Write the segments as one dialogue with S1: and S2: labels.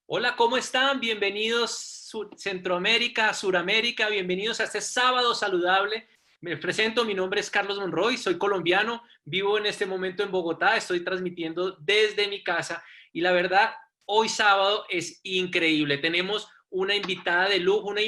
S1: Hola, ¿cómo están? Bienvenidos Centroamérica, Suramérica, bienvenidos a este sábado saludable. Me presento, mi nombre es Carlos Monroy, soy colombiano, vivo en este momento en Bogotá, estoy transmitiendo desde mi casa y la verdad, hoy sábado es increíble. Tenemos una invitada de lujo, una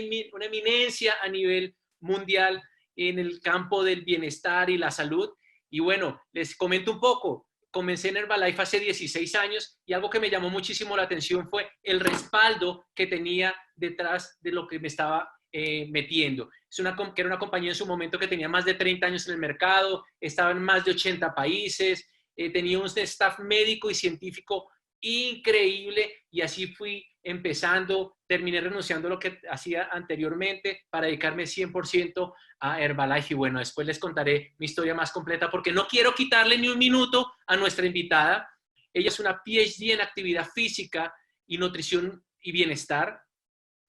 S1: eminencia a nivel mundial en el campo del bienestar y la salud. Y bueno, les comento un poco. Comencé en Herbalife hace 16 años y algo que me llamó muchísimo la atención fue el respaldo que tenía detrás de lo que me estaba metiendo. Que era una compañía en su momento que tenía más de 30 años en el mercado, estaba en más de 80 países, tenía un staff médico y científico increíble y así fui empezando, terminé renunciando a lo que hacía anteriormente para dedicarme 100% a Herbalife y bueno, después les contaré mi historia más completa porque no quiero quitarle ni un minuto a nuestra invitada. Ella es una PhD en actividad física y nutrición y bienestar.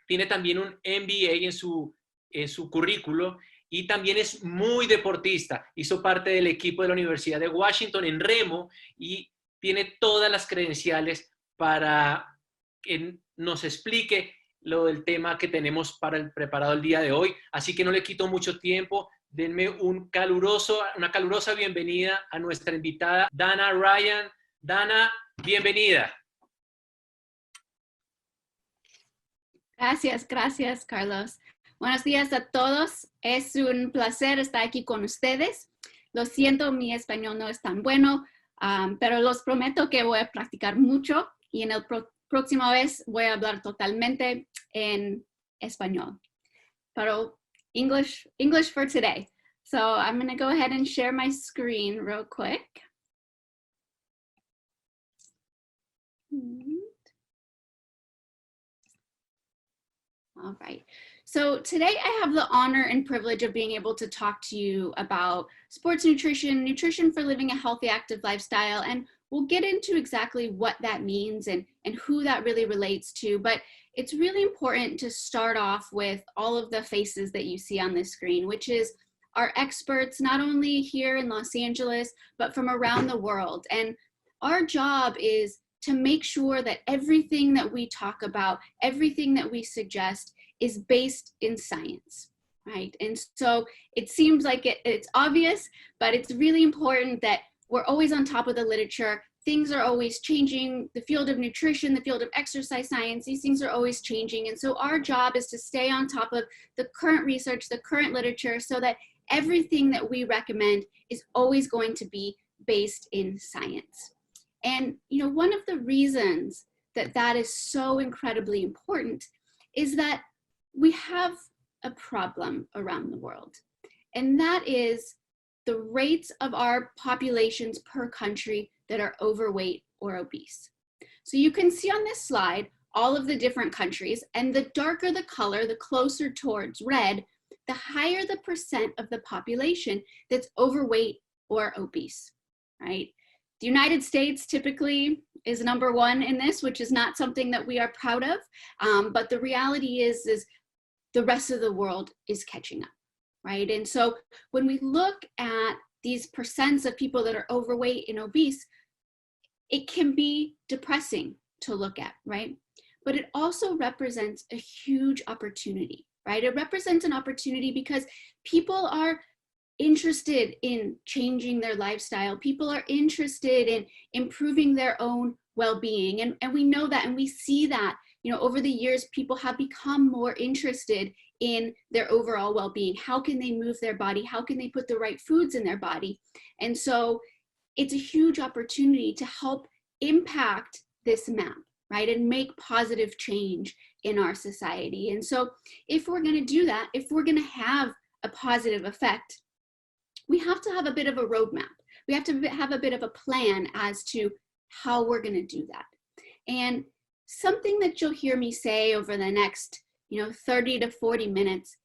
S1: Tiene también un MBA en su currículo y también es muy deportista. Hizo parte del equipo de la Universidad de Washington en remo y tiene todas las credenciales para que nos explique lo del tema que tenemos preparado el día de hoy. Así que no le quito mucho tiempo. Denme una calurosa bienvenida a nuestra invitada, Dana Ryan. Dana, bienvenida.
S2: Gracias, Carlos. Buenos días a todos. Es un placer estar aquí con ustedes. Lo siento, mi español no es tan bueno, pero los prometo que voy a practicar mucho y en el próxima vez voy a hablar totalmente en español. Pero English for today. So I'm going to go ahead and share my screen real quick. All right. So today I have the honor and privilege of being able to talk to you about sports nutrition, nutrition for living a healthy, active lifestyle, and we'll get into exactly what that means and who that really relates to. But it's really important to start off with all of the faces that you see on this screen, which is our experts, not only here in Los Angeles, but from around the world. And our job is to make sure that everything that we talk about, everything that we suggest is based in science, right? And so it seems like it's obvious, but it's really important that we're always on top of the literature. Things are always changing. The field of nutrition, the field of exercise science, these things are always changing. And so our job is to stay on top of the current research, the current literature, so that everything that we recommend is always going to be based in science. And you know, one of the reasons that that is so incredibly important is that we have a problem around the world, and that is the rates of our populations per country that are overweight or obese. So you can see on this slide all of the different countries, and the darker the color, the closer towards red, the higher the percent of the population that's overweight or obese, right? The United States typically is number one in this, which is not something that we are proud of. But the reality is the rest of the world is catching up, right? And so when we look at these percents of people that are overweight and obese, it can be depressing to look at, right? But it also represents a huge opportunity, right? It represents an opportunity because people are interested in changing their lifestyle. People are interested in improving their own well-being. And we know that, and we see that, you know, over the years, people have become more interested in their overall well-being. How can they move their body? How can they put the right foods in their body? And so it's a huge opportunity to help impact this map, right? And make positive change in our society. And so if we're gonna do that, if we're gonna have a positive effect, we have to have a bit of a roadmap. We have to have a bit of a plan as to how we're going to do that. And something that you'll hear me say over the next, 30 to 40 minutes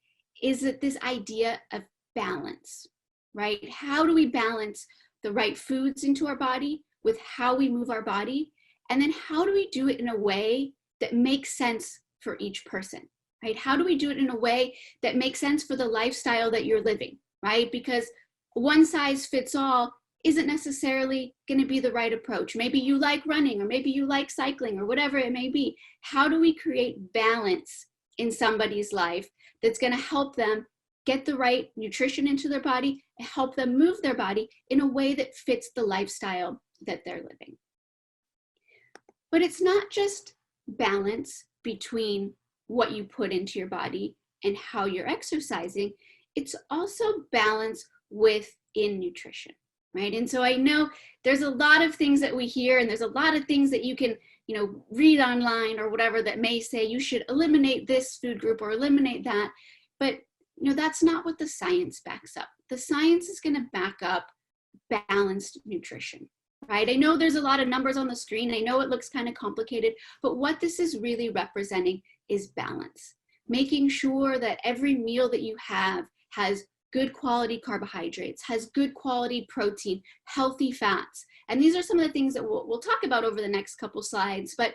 S2: is that this idea of balance, right? How do we balance the right foods into our body with how we move our body? And then how do we do it in a way that makes sense for each person, right? How do we do it in a way that makes sense for the lifestyle that you're living, right? Because one size fits all isn't necessarily going to be the right approach. Maybe you like running, or maybe you like cycling, or whatever it may be. How do we create balance in somebody's life that's going to help them get the right nutrition into their body and help them move their body in a way that fits the lifestyle that they're living? But it's not just balance between what you put into your body and how you're exercising. It's also balance within nutrition, right? And so I know there's a lot of things that we hear, and there's a lot of things that you can, read online or whatever that may say you should eliminate this food group or eliminate that. But, that's not what the science backs up. The science is going to back up balanced nutrition, right? I know there's a lot of numbers on the screen. I know it looks kind of complicated, but what this is really representing is balance. Making sure that every meal that you have has good quality carbohydrates, has good quality protein, healthy fats. And these are some of the things that we'll talk about over the next couple slides. But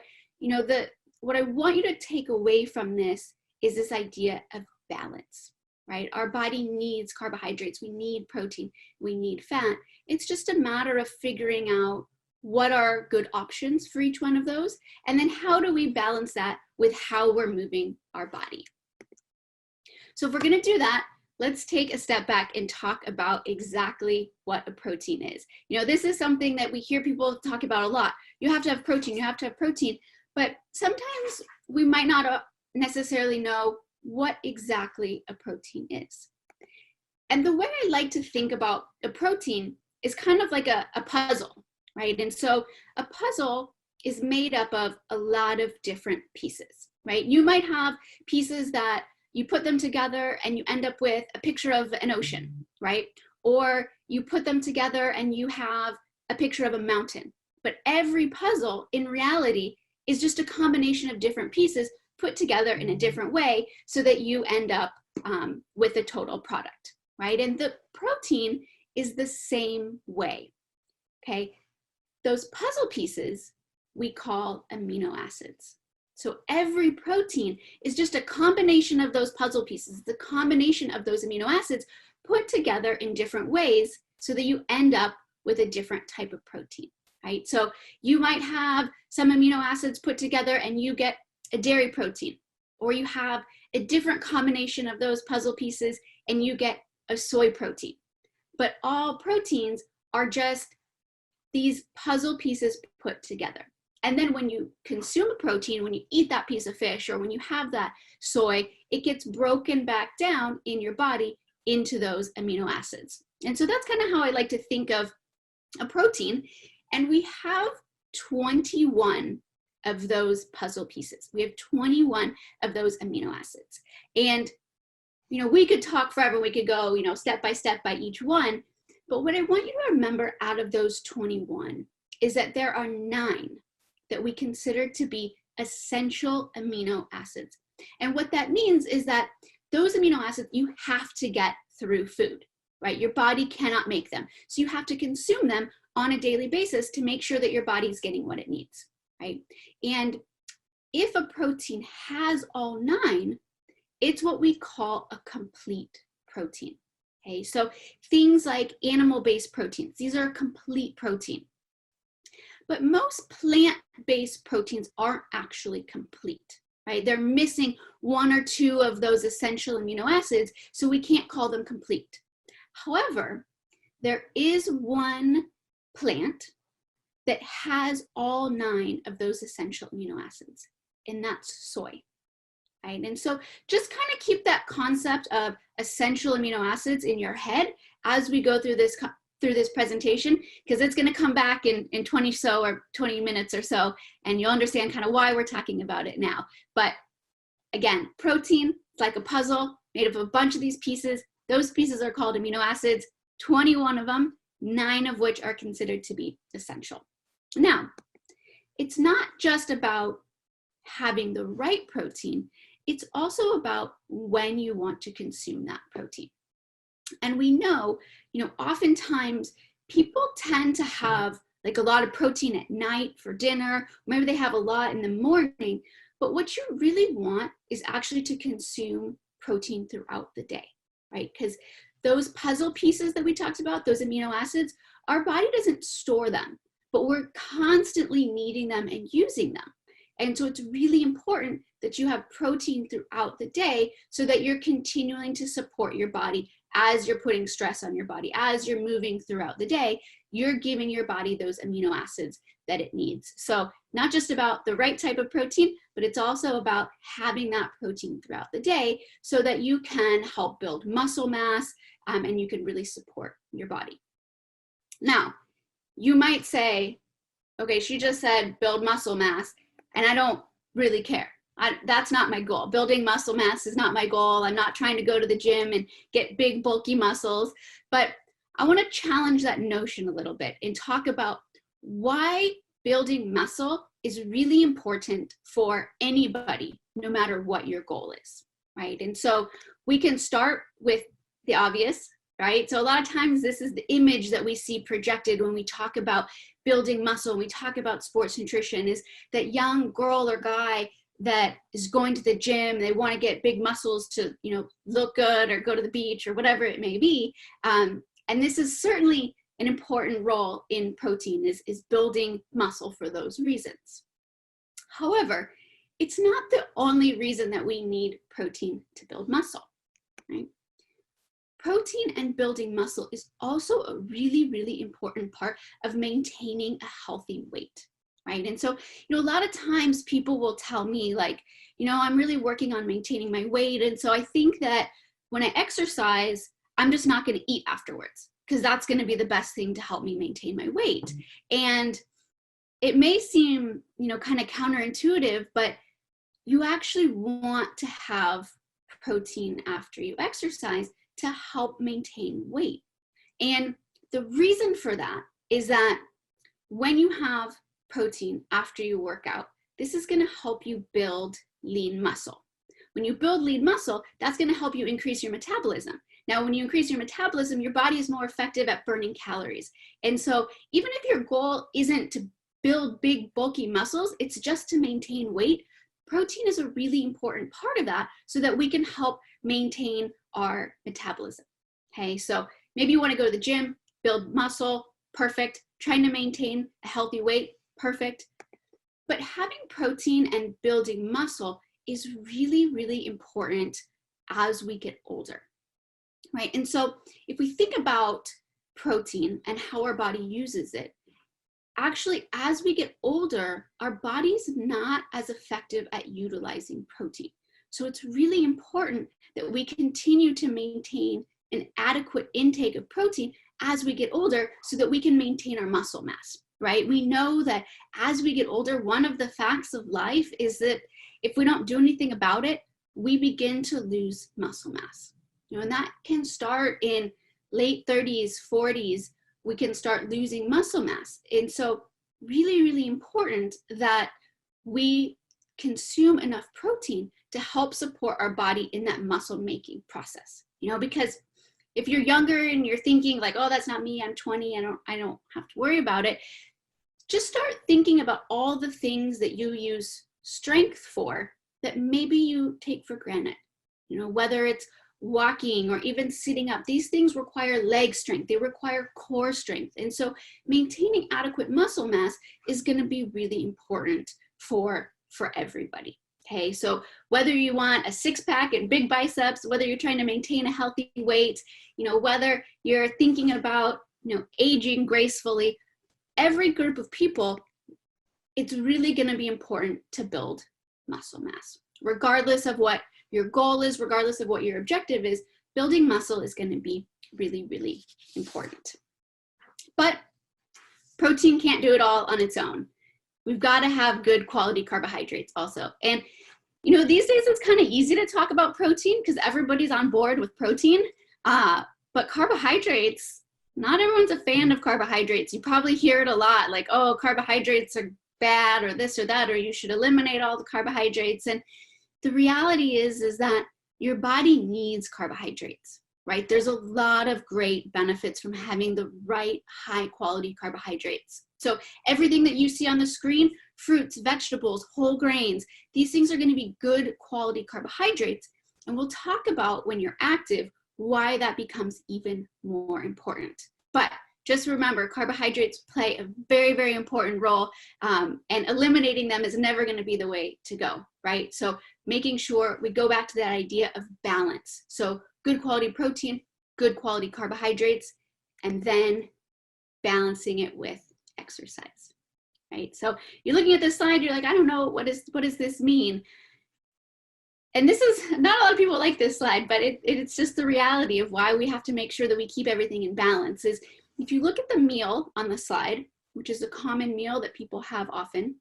S2: what I want you to take away from this is this idea of balance, right? Our body needs carbohydrates, we need protein, we need fat. It's just a matter of figuring out what are good options for each one of those, and then how do we balance that with how we're moving our body. So if we're going to do that, let's take a step back and talk about exactly what a protein is. This is something that we hear people talk about a lot. You have to have protein, you have to have protein, but sometimes we might not necessarily know what exactly a protein is. And the way I like to think about a protein is kind of like a puzzle, right? And so a puzzle is made up of a lot of different pieces, right? You might have pieces that you put them together and you end up with a picture of an ocean, right? Or you put them together and you have a picture of a mountain. But every puzzle in reality is just a combination of different pieces put together in a different way so that you end up with a total product, right? And the protein is the same way, okay? Those puzzle pieces we call amino acids. So every protein is just a combination of those puzzle pieces, the combination of those amino acids put together in different ways so that you end up with a different type of protein, right? So you might have some amino acids put together and you get a dairy protein, or you have a different combination of those puzzle pieces and you get a soy protein. But all proteins are just these puzzle pieces put together. And then when you consume a protein, when you eat that piece of fish or when you have that soy, it gets broken back down in your body into those amino acids. And so that's kind of how I like to think of a protein. And we have 21 of those puzzle pieces. We have 21 of those amino acids. And, we could talk forever. We could go, step by each one. But what I want you to remember out of those 21 is that there are 9 that we consider to be essential amino acids. And what that means is that those amino acids you have to get through food, right? Your body cannot make them. So you have to consume them on a daily basis to make sure that your body's getting what it needs, right? And if a protein has all 9, it's what we call a complete protein, okay? So things like animal-based proteins, these are a complete protein. But most plant-based proteins aren't actually complete, right? They're missing 1 or 2 of those essential amino acids, so we can't call them complete. However, there is one plant that has all 9 of those essential amino acids, and that's soy, right? And so just kind of keep that concept of essential amino acids in your head as we go through this presentation, because it's going to come back in 20 minutes or so, and you'll understand kind of why we're talking about it now. But again, protein, it's like a puzzle made of a bunch of these pieces. Those pieces are called amino acids, 21 of them, 9 of which are considered to be essential. Now, it's not just about having the right protein, it's also about when you want to consume that protein. And we know, oftentimes people tend to have like a lot of protein at night for dinner. Maybe they have a lot in the morning, but what you really want is actually to consume protein throughout the day, right? Because those puzzle pieces that we talked about, those amino acids, our body doesn't store them, but we're constantly needing them and using them. And so it's really important that you have protein throughout the day so that you're continuing to support your body as you're putting stress on your body, as you're moving throughout the day, you're giving your body those amino acids that it needs. So not just about the right type of protein, but it's also about having that protein throughout the day so that you can help build muscle mass and you can really support your body. Now, you might say, okay, she just said build muscle mass, and I don't really care. That's not my goal. Building muscle mass is not my goal. I'm not trying to go to the gym and get big, bulky muscles. But I want to challenge that notion a little bit and talk about why building muscle is really important for anybody, no matter what your goal is, right? And so we can start with the obvious, right? So a lot of times this is the image that we see projected when we talk about building muscle, we talk about sports nutrition, is that young girl or guy that is going to the gym, they want to get big muscles to, you know, look good or go to the beach or whatever it may be. And this is certainly an important role in protein, is building muscle for those reasons. However, it's not the only reason that we need protein to build muscle, right? Protein and building muscle is also a really, really important part of maintaining a healthy weight, right? And so, you know, a lot of times people will tell me like, you know, I'm really working on maintaining my weight. And so I think that when I exercise, I'm just not going to eat afterwards because that's going to be the best thing to help me maintain my weight. And it may seem, you know, kind of counterintuitive, but you actually want to have protein after you exercise to help maintain weight. And the reason for that is that when you have protein after you work out, this is going to help you build lean muscle. When you build lean muscle, that's going to help you increase your metabolism. Now, when you increase your metabolism, your body is more effective at burning calories. And so even if your goal isn't to build big, bulky muscles, it's just to maintain weight, protein is a really important part of that so that we can help maintain our metabolism. Okay, so maybe you want to go to the gym, build muscle, perfect. Trying to maintain a healthy weight, perfect. But having protein and building muscle is really, really important as we get older, right? And so if we think about protein and how our body uses it, actually, as we get older, our body's not as effective at utilizing protein. So it's really important that we continue to maintain an adequate intake of protein as we get older so that we can maintain our muscle mass, right? We know that as we get older, one of the facts of life is that if we don't do anything about it, we begin to lose muscle mass. You know, and that can start in late 30s, 40s, we can start losing muscle mass. And so really, really important that we consume enough protein to help support our body in that muscle making process. You know, because if you're younger and you're thinking like, oh, that's not me, I'm 20, I don't have to worry about it. Just start thinking about all the things that you use strength for that maybe you take for granted. You know, whether it's walking or even sitting up, these things require leg strength, they require core strength. And so maintaining adequate muscle mass is going to be really important for everybody. Okay, so whether you want a six-pack and big biceps, whether you're trying to maintain a healthy weight, you know, whether you're thinking about, you know, aging gracefully, every group of people, it's really going to be important to build muscle mass. Regardless of what your goal is, regardless of what your objective is, building muscle is going to be really, really important. But protein can't do it all on its own. We've got to have good quality carbohydrates also. And, you know, these days it's kind of easy to talk about protein because everybody's on board with protein. But carbohydrates, not everyone's a fan of carbohydrates. You probably hear it a lot, like, oh, carbohydrates are bad or this or that, or you should eliminate all the carbohydrates. And the reality is that your body needs carbohydrates, right? There's a lot of great benefits from having the right high quality carbohydrates. So everything that you see on the screen, fruits, vegetables, whole grains, these things are going to be good quality carbohydrates. And we'll talk about when you're active, why that becomes even more important. But just remember, carbohydrates play a very, very important role, and eliminating them is never going to be the way to go, right? So making sure we go back to that idea of balance. So good quality protein, good quality carbohydrates, and then balancing it with exercise, right? So you're looking at this slide, you're like, I don't know, what does this mean? And this is, not a lot of people like this slide, but it's just the reality of why we have to make sure that we keep everything in balance. Is if you look at the meal on the slide, which is a common meal that people have often,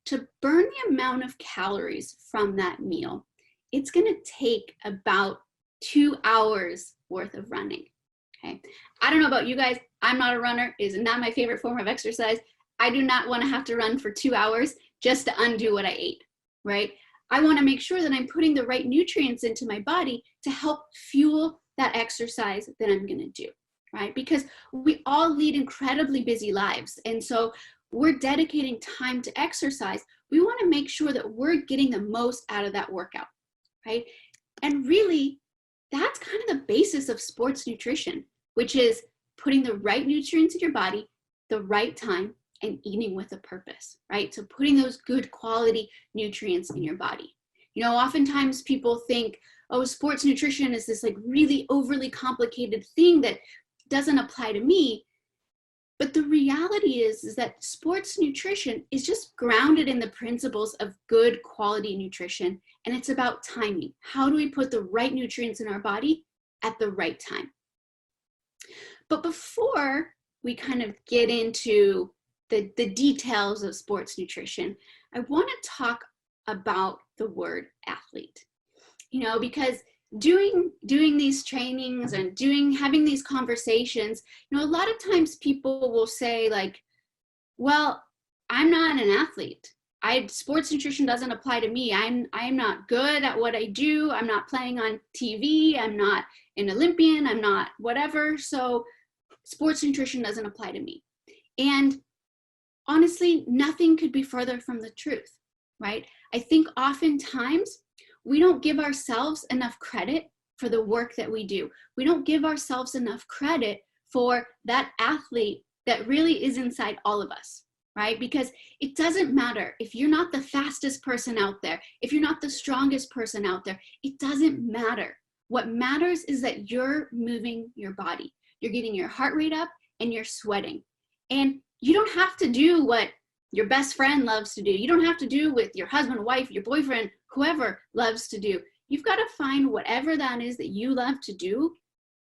S2: to burn the amount of calories from that meal, it's gonna take about 2 hours worth of running, okay? I don't know about you guys, I'm not a runner, it is not my favorite form of exercise. I do not wanna have to run for 2 hours just to undo what I ate, right? I wanna make sure that I'm putting the right nutrients into my body to help fuel that exercise that I'm gonna do, right? Because we all lead incredibly busy lives. And so we're dedicating time to exercise. We wanna make sure that we're getting the most out of that workout, right? And really, that's kind of the basis of sports nutrition, which is putting the right nutrients in your body, the right time, and eating with a purpose, right? So putting those good quality nutrients in your body. You know, oftentimes people think, oh, sports nutrition is this like really overly complicated thing that doesn't apply to me. But the reality is that sports nutrition is just grounded in the principles of good quality nutrition. And it's about timing. How do we put the right nutrients in our body at the right time? But before we kind of get into the details of sports nutrition, I want to talk about the word athlete. You know, because doing these trainings and having these conversations, you know, a lot of times people will say like, well, I'm not an athlete. Sports nutrition doesn't apply to me. I'm not good at what I do. I'm not playing on TV. I'm not an Olympian. I'm not whatever. So sports nutrition doesn't apply to me. And honestly, nothing could be further from the truth, right? I think oftentimes we don't give ourselves enough credit for the work that we do. We don't give ourselves enough credit for that athlete that really is inside all of us, right? Because it doesn't matter if you're not the fastest person out there, if you're not the strongest person out there, it doesn't matter. What matters is that you're moving your body. You're getting your heart rate up and you're sweating. And you don't have to do what your best friend loves to do. You don't have to do what your husband, wife, your boyfriend, whoever loves to do. You've got to find whatever that is that you love to do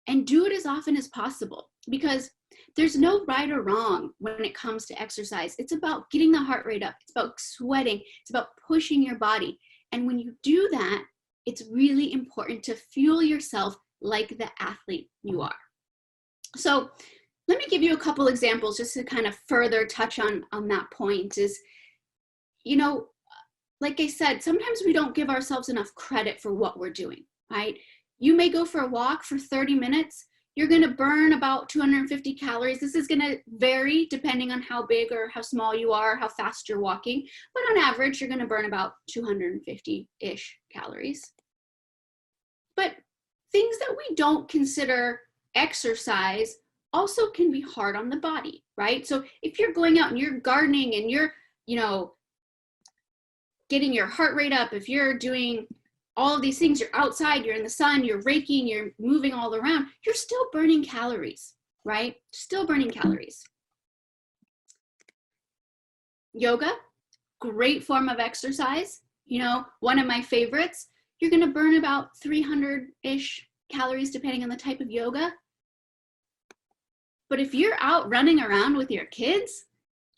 S2: and do it as often as possible, because there's no right or wrong when it comes to exercise. It's about getting the heart rate up. It's about sweating. It's about pushing your body. And when you do that, it's really important to fuel yourself like the athlete you are. So let me give you a couple examples just to kind of further touch on that point. Is, you know, like I said, sometimes we don't give ourselves enough credit for what we're doing, right? You may go for a walk for 30 minutes. You're going to burn about 250 calories. This is going to vary depending on how big or how small you are, how fast you're walking. But on average, you're going to burn about 250-ish calories. But things that we don't consider exercise also can be hard on the body, right? So if you're going out and you're gardening and you're, you know, getting your heart rate up, if you're doing all of these things, you're outside, you're in the sun, you're raking, you're moving all around, you're still burning calories, right? Still burning calories. Yoga, great form of exercise. You know, one of my favorites. You're gonna burn about 300-ish calories depending on the type of yoga. But if you're out running around with your kids,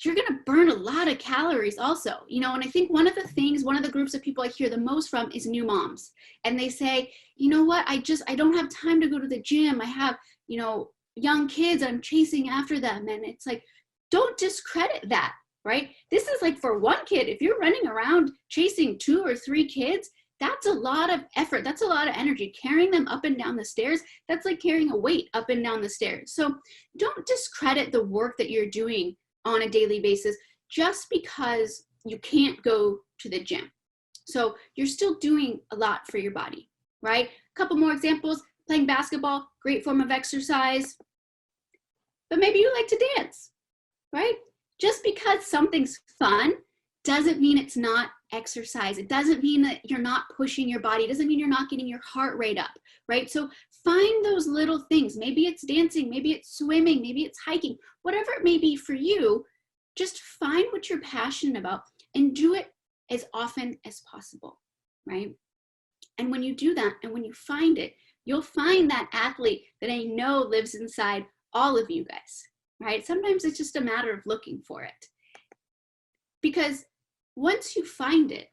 S2: you're gonna burn a lot of calories also. You know, and I think one of the groups of people I hear the most from is new moms. And they say, you know what, I don't have time to go to the gym. I have, you know, young kids, I'm chasing after them. And it's like, don't discredit that, right? This is like for one kid, if you're running around chasing 2 or 3 kids, that's a lot of effort. That's a lot of energy. Carrying them up and down the stairs, that's like carrying a weight up and down the stairs. So don't discredit the work that you're doing on a daily basis just because you can't go to the gym. So you're still doing a lot for your body, right? A couple more examples. playing basketball, great form of exercise, but maybe you like to dance, right? Just because something's fun doesn't mean it's not exercise. It doesn't mean that you're not pushing your body. It doesn't mean you're not getting your heart rate up, right? So find those little things. Maybe it's dancing, maybe it's swimming, maybe it's hiking, whatever it may be for you. Just find what you're passionate about and do it as often as possible, right? And when you do that and when you find it, you'll find that athlete that I know lives inside all of you guys, right? Sometimes it's just a matter of looking for it. Because once you find it,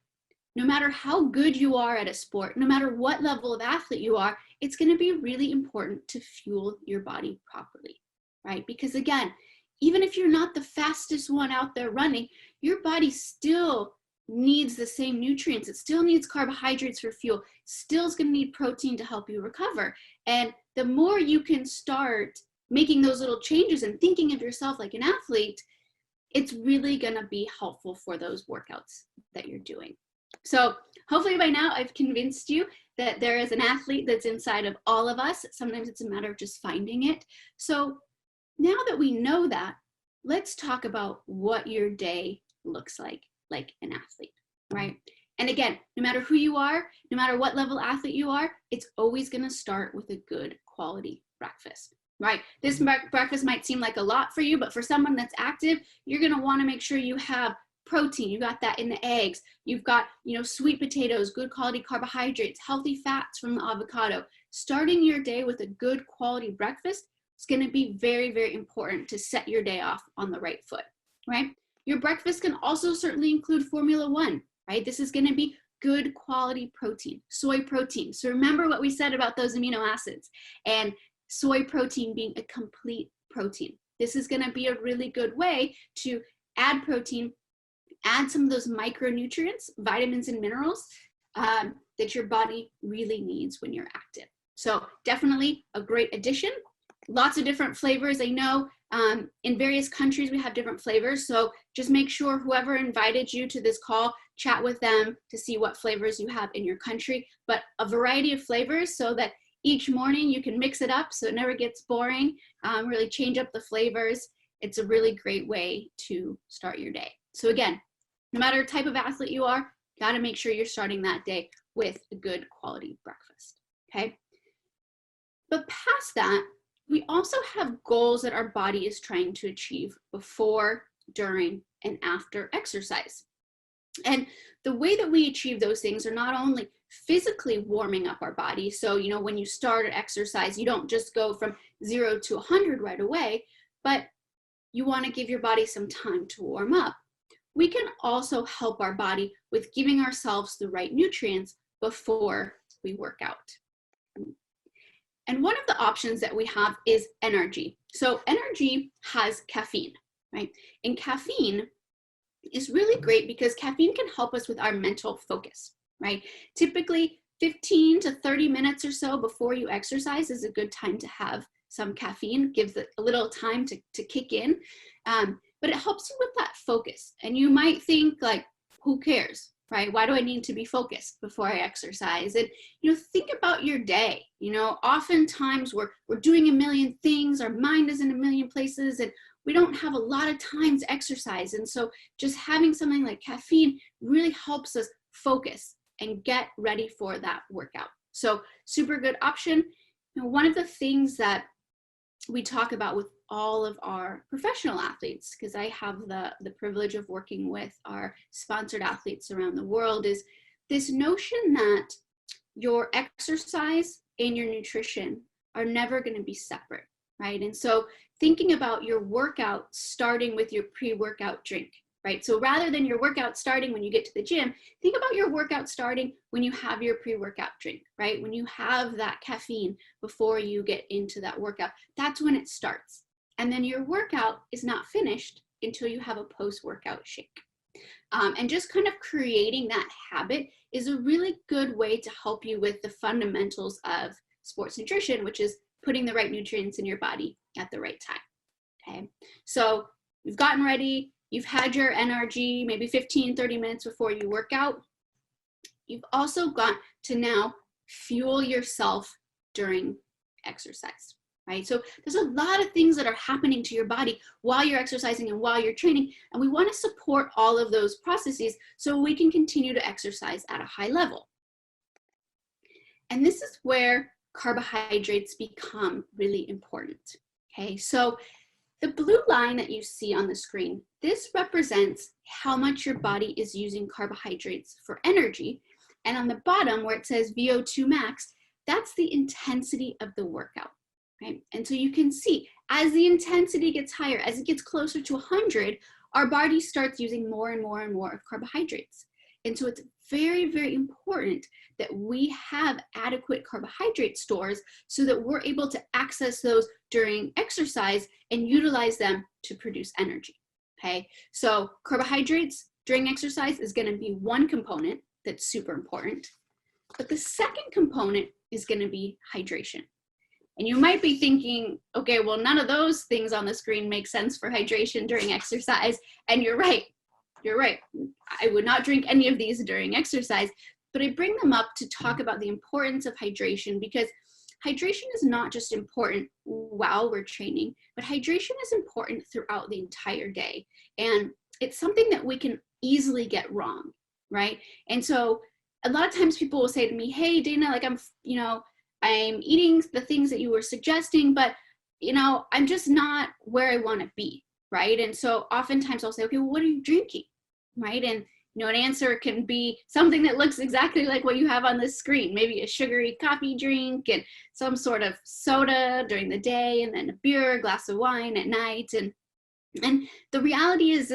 S2: no matter how good you are at a sport, no matter what level of athlete you are, it's going to be really important to fuel your body properly, right? Because again, even if you're not the fastest one out there running, your body still needs the same nutrients. It still needs carbohydrates for fuel. Still is going to need protein to help you recover. And the more you can start making those little changes and thinking of yourself like an athlete, it's really going to be helpful for those workouts that you're doing. So hopefully by now I've convinced you that there is an athlete that's inside of all of us. Sometimes it's a matter of just finding it. So now that we know that, let's talk about what your day looks like an athlete, right? And again, no matter who you are, no matter what level athlete you are, it's always going to start with a good quality breakfast, right? This breakfast might seem like a lot for you, but for someone that's active, you're going to want to make sure you have protein. You got that in the eggs. You've got, sweet potatoes, good quality carbohydrates, healthy fats from the avocado. Starting your day with a good quality breakfast is going to be very, very important to set your day off on the right foot, right? Your breakfast can also certainly include Formula One, right? This is going to be good quality protein, soy protein. So remember what we said about those amino acids and soy protein being a complete protein. This is going to be a really good way to add protein, add some of those micronutrients, vitamins and minerals that your body really needs when you're active. So definitely a great addition. Lots of different flavors. I know in various countries we have different flavors. So just make sure whoever invited you to this call, chat with them to see what flavors you have in your country, but a variety of flavors so that each morning you can mix it up so it never gets boring, really change up the flavors. It's a really great way to start your day. So again, no matter type of athlete you are, got to make sure you're starting that day with a good quality breakfast, okay? But past that, we also have goals that our body is trying to achieve before, during, and after exercise. And the way that we achieve those things are not only physically warming up our body. So, when you start an exercise, you don't just go from 0 to 100 right away, but you want to give your body some time to warm up. We can also help our body with giving ourselves the right nutrients before we work out. And one of the options that we have is energy. So energy has caffeine, right? And caffeine is really great because caffeine can help us with our mental focus, right? Typically 15 to 30 minutes or so before you exercise is a good time to have some caffeine, gives it a little time to kick in. But it helps you with that focus. And you might think like, who cares, right? Why do I need to be focused before I exercise? And, think about your day. Oftentimes we're doing a million things. Our mind is in a million places and we don't have a lot of time to exercise. And so just having something like caffeine really helps us focus and get ready for that workout. So super good option. One of the things that we talk about with all of our professional athletes, because I have the privilege of working with our sponsored athletes around the world, is this notion that your exercise and your nutrition are never going to be separate, right? And so thinking about your workout starting with your pre-workout drink, right? So rather than your workout starting when you get to the gym, think about your workout starting when you have your pre-workout drink, right? When you have that caffeine before you get into that workout, that's when it starts. And then your workout is not finished until you have a post-workout shake. And just kind of creating that habit is a really good way to help you with the fundamentals of sports nutrition, which is putting the right nutrients in your body at the right time, okay? So you've gotten ready, you've had your energy, maybe 15, 30 minutes before you work out. You've also got to now fuel yourself during exercise, right? So there's a lot of things that are happening to your body while you're exercising and while you're training, and we want to support all of those processes so we can continue to exercise at a high level. And this is where carbohydrates become really important, okay? So the blue line that you see on the screen, this represents how much your body is using carbohydrates for energy. And on the bottom where it says VO2 max, that's the intensity of the workout, right? And so you can see as the intensity gets higher, as it gets closer to 100, our body starts using more and more and more of carbohydrates. And so it's very, very important that we have adequate carbohydrate stores so that we're able to access those during exercise and utilize them to produce energy, okay? So carbohydrates during exercise is gonna be one component that's super important, but the second component is gonna be hydration. And you might be thinking, okay, well, none of those things on the screen make sense for hydration during exercise, and you're right. You're right. I would not drink any of these during exercise, but I bring them up to talk about the importance of hydration, because hydration is not just important while we're training, but hydration is important throughout the entire day. And it's something that we can easily get wrong, right? And so a lot of times people will say to me, hey, Dana, like I'm eating the things that you were suggesting, but I'm just not where I want to be, right? And so oftentimes I'll say, okay, well, what are you drinking, right? And an answer can be something that looks exactly like what you have on the screen, maybe a sugary coffee drink and some sort of soda during the day, and then a beer, a glass of wine at night. And the reality is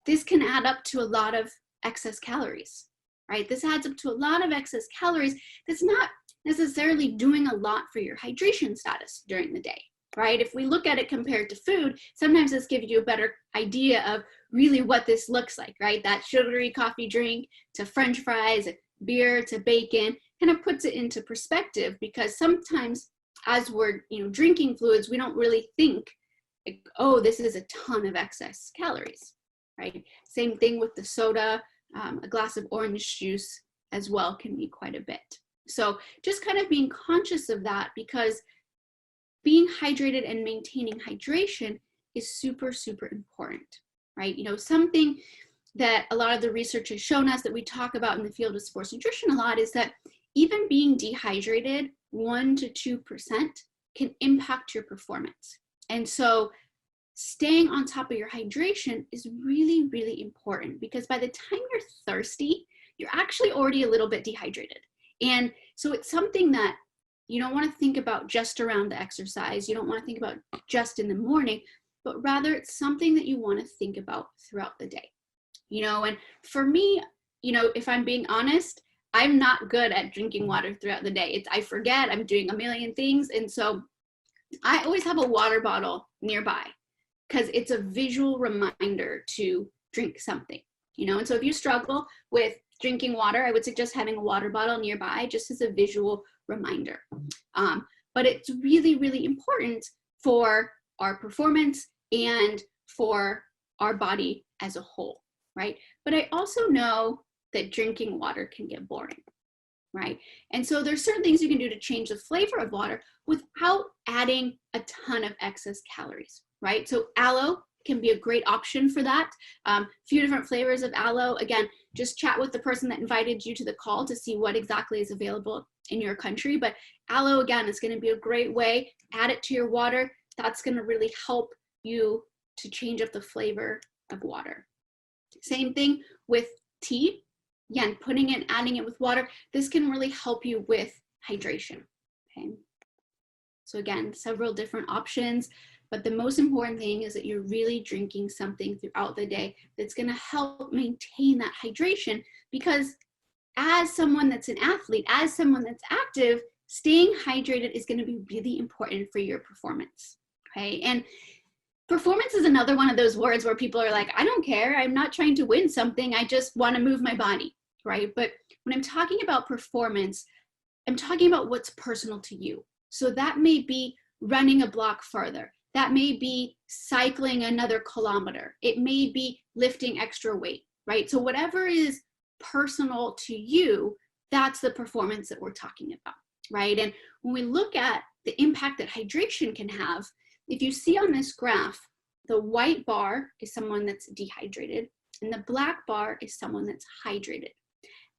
S2: this can add up to a lot of excess calories, right? This adds up to a lot of excess calories that's not necessarily doing a lot for your hydration status during the day, right? If we look at it compared to food, sometimes this gives you a better idea of really what this looks like, right? That sugary coffee drink to French fries, beer to bacon, kind of puts it into perspective, because sometimes as we're drinking fluids, we don't really think, like, oh, this is a ton of excess calories, right? Same thing with the soda, a glass of orange juice as well can be quite a bit. So just kind of being conscious of that, because being hydrated and maintaining hydration is super, super important, right? Something that a lot of the research has shown us that we talk about in the field of sports nutrition a lot is that even being dehydrated 1% to 2% can impact your performance. And so staying on top of your hydration is really, really important, because by the time you're thirsty, you're actually already a little bit dehydrated. And so it's something that you don't want to think about just around the exercise. You don't want to think about just in the morning, but rather it's something that you want to think about throughout the day. And for me, if I'm being honest, I'm not good at drinking water throughout the day. I forget, I'm doing a million things. And so I always have a water bottle nearby, because it's a visual reminder to drink something, And so if you struggle with drinking water, I would suggest having a water bottle nearby just as a visual reminder. But it's really, really important for our performance and for our body as a whole, right? But I also know that drinking water can get boring, right? And so there's certain things you can do to change the flavor of water without adding a ton of excess calories, right? So aloe can be a great option for that. A few different flavors of aloe. Again, just chat with the person that invited you to the call to see what exactly is available in your country. But aloe, again, is going to be a great way. Add it to your water. That's going to really help you to change up the flavor of water. Same thing with tea. Again, putting it, adding it with water. This can really help you with hydration. Okay. So again, several different options. But the most important thing is that you're really drinking something throughout the day that's going to help maintain that hydration, because as someone that's an athlete, as someone that's active, staying hydrated is going to be really important for your performance. Okay. And performance is another one of those words where people are like, I don't care. I'm not trying to win something. I just want to move my body. Right. But when I'm talking about performance, I'm talking about what's personal to you. So that may be running a block farther. That may be cycling another kilometer. It may be lifting extra weight, right? So whatever is personal to you, that's the performance that we're talking about. right? And when we look at the impact that hydration can have, if you see on this graph, the white bar is someone that's dehydrated, and the black bar is someone that's hydrated.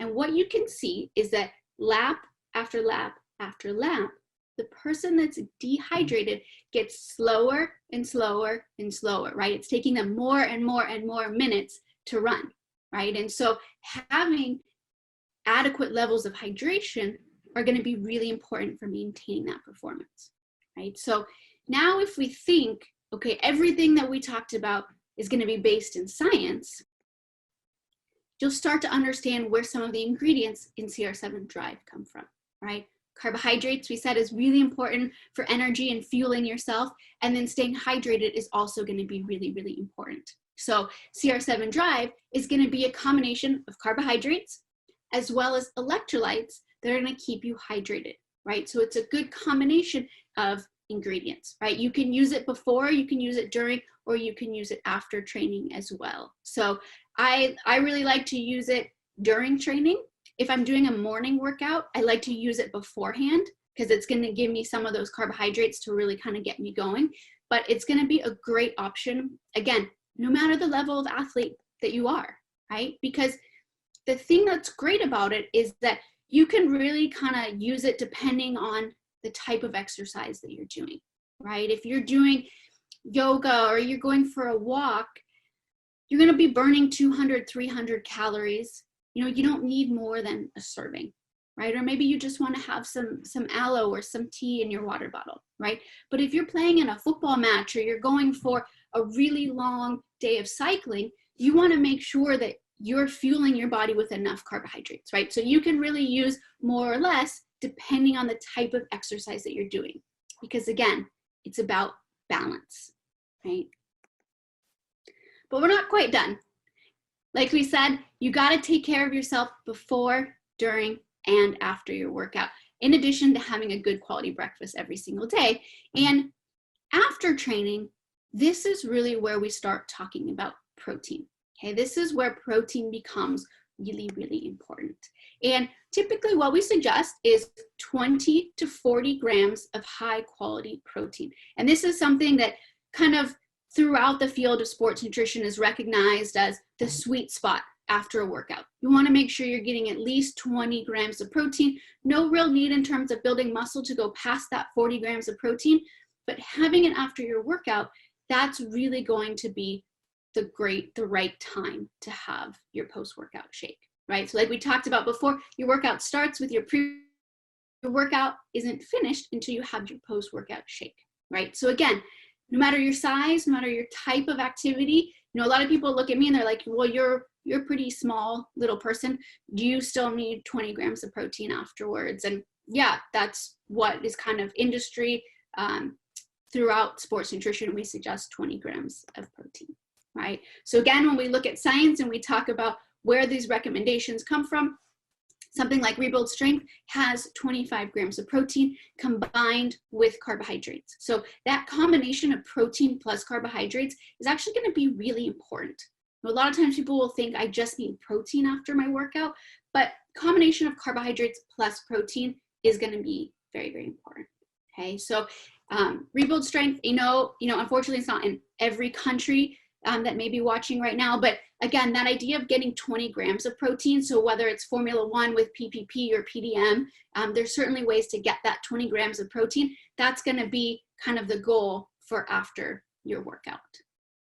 S2: And what you can see is that lap after lap after lap, the person that's dehydrated gets slower and slower and slower, right? It's taking them more and more and more minutes to run, right? And so having adequate levels of hydration are going to be really important for maintaining that performance, right? So now if we think, okay, everything that we talked about is going to be based in science, you'll start to understand where some of the ingredients in CR7 Drive come from, right? Carbohydrates, we said, is really important for energy and fueling yourself, and then staying hydrated is also going to be really, really important. So CR7 Drive is going to be a combination of carbohydrates as well as electrolytes that are going to keep you hydrated, right? So it's a good combination of ingredients, right? You can use it before, you can use it during, or you can use it after training as well. So I really like to use it during training. If I'm doing a morning workout, I like to use it beforehand because it's going to give me some of those carbohydrates to really kind of get me going. But it's going to be a great option, again, no matter the level of athlete that you are, right? Because the thing that's great about it is that you can really kind of use it depending on the type of exercise that you're doing, right? If you're doing yoga or you're going for a walk, you're going to be burning 200, 300 calories. You know, you don't need more than a serving, right? Or maybe you just want to have some aloe or some tea in your water bottle, right? But if you're playing in a football match or you're going for a really long day of cycling, you want to make sure that you're fueling your body with enough carbohydrates, right? So you can really use more or less depending on the type of exercise that you're doing. Because again, it's about balance, right? But we're not quite done. Like we said, you got to take care of yourself before, during, and after your workout, in addition to having a good quality breakfast every single day. And after training, this is really where we start talking about protein. Okay, this is where protein becomes really, really important. And typically what we suggest is 20 to 40 grams of high quality protein. And this is something that kind of throughout the field of sports nutrition is recognized as the sweet spot after a workout. You want to make sure you're getting at least 20 grams of protein. No real need in terms of building muscle to go past that 40 grams of protein, but having it after your workout, that's really going to be the right time to have your post-workout shake, right? So like we talked about before, your workout starts with your workout isn't finished until you have your post-workout shake, right? So again, no matter your size, no matter your type of activity, you know, a lot of people look at me and they're like, well, you're a pretty small little person. Do you still need 20 grams of protein afterwards? And yeah, that's what is kind of industry throughout sports nutrition. We suggest 20 grams of protein, right? So again, when we look at science and we talk about where these recommendations come from, something like Rebuild Strength has 25 grams of protein combined with carbohydrates. So that combination of protein plus carbohydrates is actually going to be really important. A lot of times people will think I just need protein after my workout, but combination of carbohydrates plus protein is going to be very, very important. Okay, so Rebuild Strength, you know, unfortunately it's not in every country that may be watching right now, but again, that idea of getting 20 grams of protein, so whether it's Formula 1 with PPP or PDM, there's certainly ways to get that 20 grams of protein. That's going to be kind of the goal for after your workout.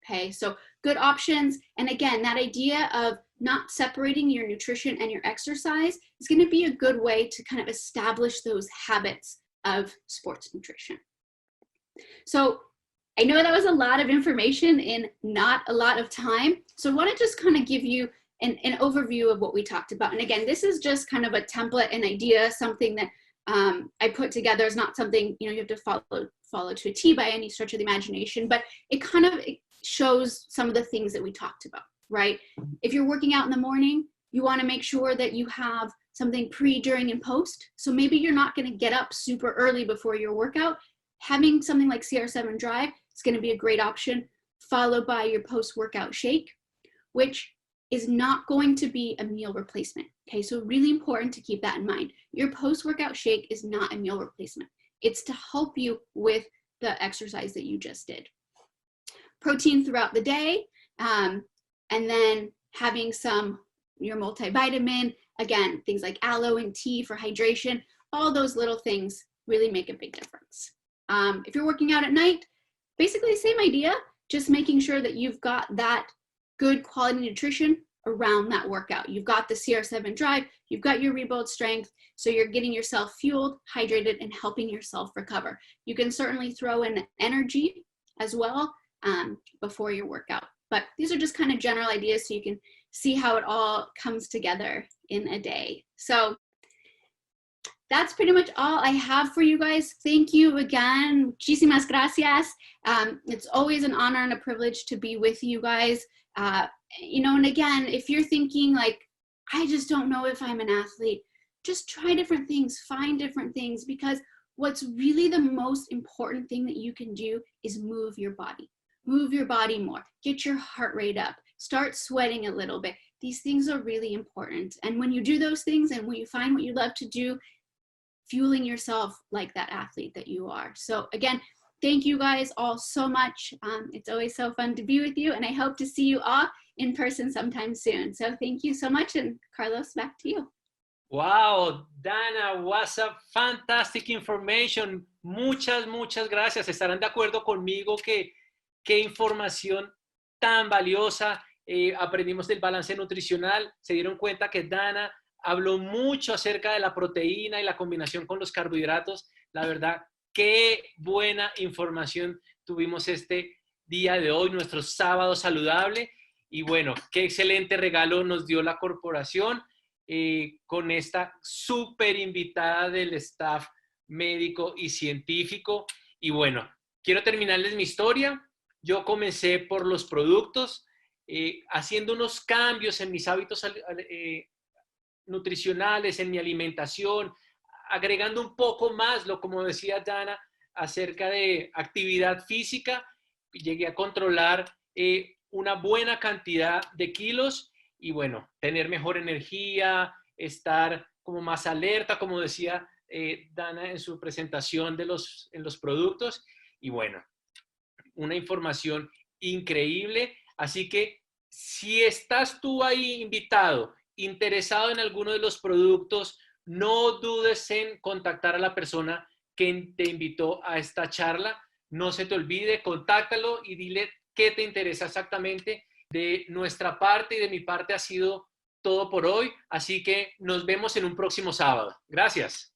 S2: Okay, so good options. And again, that idea of not separating your nutrition and your exercise is going to be a good way to kind of establish those habits of sports nutrition. So I know that was a lot of information in not a lot of time. So I want to just kind of give you an overview of what we talked about. And again, this is just kind of a template, an idea, something that I put together. Is not something, you know, you have to follow to a T by any stretch of the imagination, but it kind of shows some of the things that we talked about, right? If you're working out in the morning, you want to make sure that you have something pre, during, and post. So maybe you're not going to get up super early before your workout. Having something like CR7 Drive is going to be a great option, followed by your post-workout shake, which is not going to be a meal replacement. Okay, so really important to keep that in mind. Your post-workout shake is not a meal replacement. It's to help you with the exercise that you just did. Protein throughout the day, and then having your multivitamin, again, things like aloe and tea for hydration, all those little things really make a big difference. If you're working out at night, basically same idea, just making sure that you've got that good quality nutrition around that workout. You've got the CR7 drive, you've got your rebuild strength, so you're getting yourself fueled, hydrated, and helping yourself recover. You can certainly throw in energy as well before your workout. But these are just kind of general ideas so you can see how it all comes together in a day. So that's pretty much all I have for you guys. Thank you again. Muchísimas gracias. It's always an honor and a privilege to be with you guys. And again, if you're thinking like, I just don't know if I'm an athlete, just try different things, find different things, because what's really the most important thing that you can do is move your body. Move your body more, get your heart rate up, start sweating a little bit. These things are really important. And when you do those things and when you find what you love to do, fueling yourself like that athlete that you are. So again, thank you guys all so much. It's always so fun to be with you, and I hope to see you all in person sometime soon. So thank you so much, and Carlos, back to you.
S1: Wow, Dana, was a fantastic information. Muchas gracias. Estarán de acuerdo conmigo que qué información tan valiosa. Aprendimos del balance nutricional. Se dieron cuenta que Dana habló mucho acerca de la proteína y la combinación con los carbohidratos. La verdad, qué buena información tuvimos este día de hoy, nuestro sábado saludable. Y bueno, qué excelente regalo nos dio la corporación con esta súper invitada del staff médico y científico. Y bueno, quiero terminarles mi historia. Yo comencé por los productos, haciendo unos cambios en mis hábitos nutricionales, en mi alimentación, agregando un poco más, como decía Dana, acerca de actividad física. Llegué a controlar una buena cantidad de kilos y bueno, tener mejor energía, estar como más alerta, como decía Dana en su presentación en los productos. Y bueno, una información increíble. Así que si estás tú ahí invitado, interesado en alguno de los productos, no dudes en contactar a la persona que te invitó a esta charla. No se te olvide, contáctalo y dile qué te interesa exactamente. De nuestra parte y de mi parte ha sido todo por hoy. Así que nos vemos en un próximo sábado. Gracias.